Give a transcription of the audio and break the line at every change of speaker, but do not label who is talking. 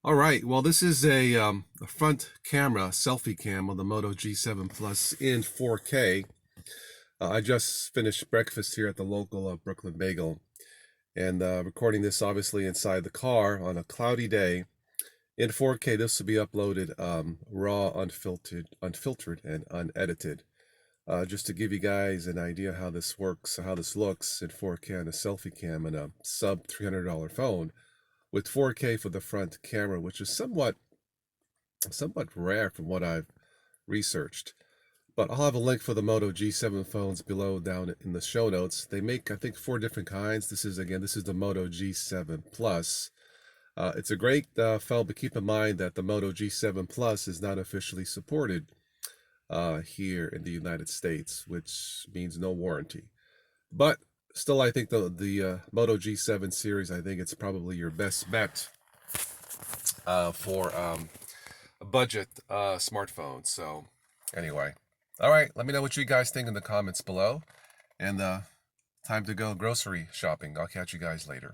All right, well, this is a front camera selfie cam on the Moto G7 Plus in 4K. I just finished breakfast here at the local Brooklyn Bagel, and recording this obviously inside the car on a cloudy day. In 4K, this will be uploaded raw, unfiltered, and unedited. Just to give you guys an idea how this works, how this looks in 4K on a selfie cam and a sub $300 phone, with 4K for the front camera, which is somewhat rare from what I've researched. But I'll have a link for the Moto G7 phones below down in the show notes. They make, I think, 4 different kinds. This is the Moto G7 Plus. It's a great phone, but keep in mind that the Moto G7 Plus is not officially supported here in the United States, which means no warranty. But still, I think the Moto G7 series, I think it's probably your best bet for a budget smartphone. So anyway, all right, let me know what you guys think in the comments below. And time to go grocery shopping. I'll catch you guys later.